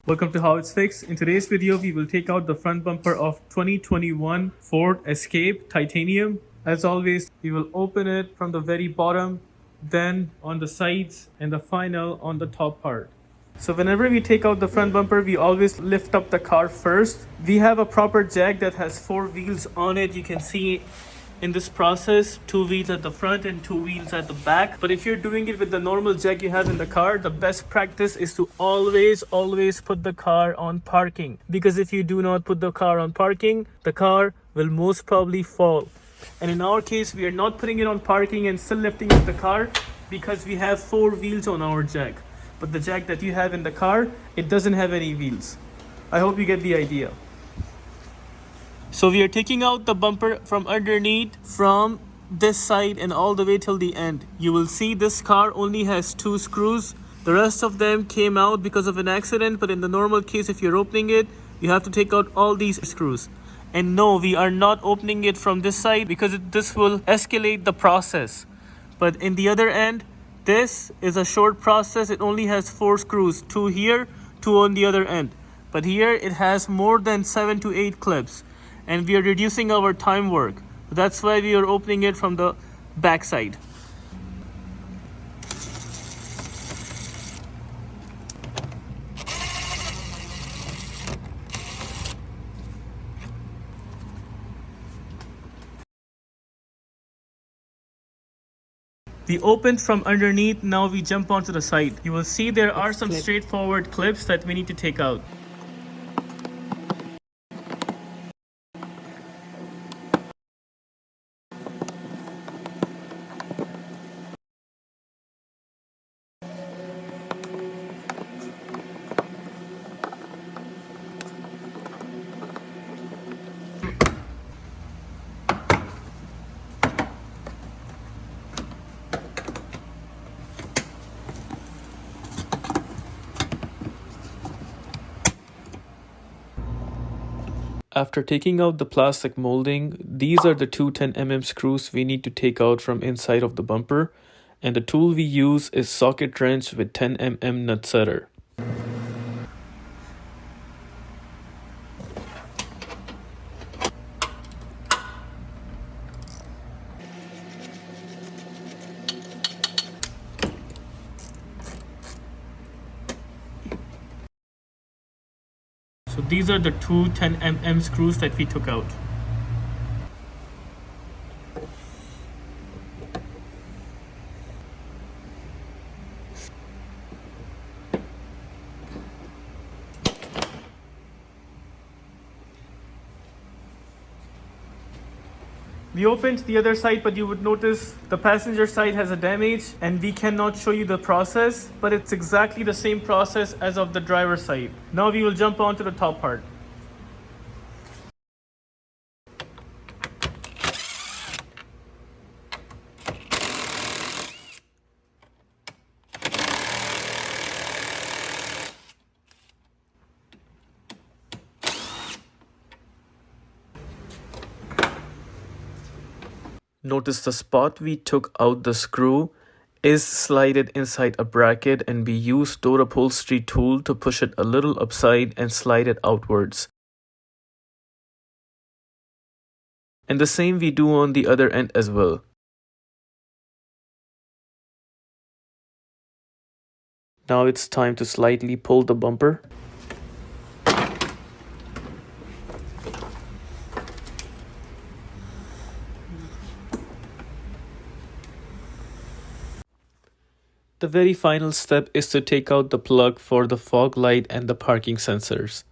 Welcome to How It's Fixed. In today's video, we will take out the front bumper of 2021 Ford Escape Titanium. As always, we will open it from the very bottom, then on the sides, and the final on the top part. So whenever we take out the front bumper, we always lift up the car first. We have a proper jack that has 4 wheels on it. You can see in this process 2 wheels at the front and 2 wheels at the back. But if you're doing it with the normal jack you have in the car, the best practice is to always put the car on parking, because if you do not put the car on parking, the car will most probably fall. And in our case, we are not putting it on parking and still lifting up the car because we have 4 wheels on our jack. But the jack that you have in the car, it doesn't have any wheels. I hope you get the idea. So we are taking out the bumper from underneath, from this side and all the way till the end. You will see this car only has 2 screws. The rest of them came out because of an accident, but in the normal case, if you're opening it, you have to take out all these screws. And no, we are not opening it from this side because this will escalate the process. But in the other end, this is a short process. It only has 4 screws, 2 here, 2 on the other end. But here it has more than 7 to 8 clips. And we are reducing our time work. That's why we are opening it from the back side. We opened from underneath, now we jump onto the side. You will see there are some straightforward clips that we need to take out. After taking out the plastic molding, these are the 2 10mm screws we need to take out from inside of the bumper, and the tool we use is socket wrench with 10mm nutsetter. So these are the 2 10mm screws that we took out. We opened the other side, but you would notice the passenger side has a damage and we cannot show you the process, but it's exactly the same process as of the driver's side. Now we will jump on to the top part. Notice the spot we took out the screw is slided inside a bracket, and we use door upholstery tool to push it a little upside and slide it outwards. And the same we do on the other end as well. Now it's time to slightly pull the bumper. The very final step is to take out the plug for the fog light and the parking sensors.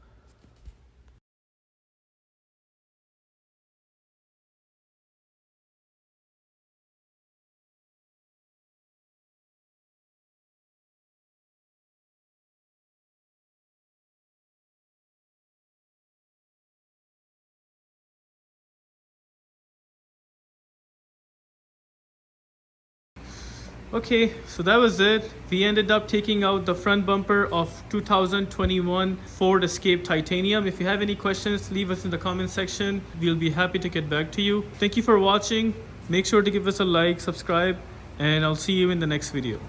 Okay, so that was it. We ended up taking out the front bumper of 2021 Ford Escape Titanium. If you have any questions, leave us in the comment section. We'll be happy to get back to you. Thank you for watching. Make sure to give us a like, subscribe, and I'll see you in the next video.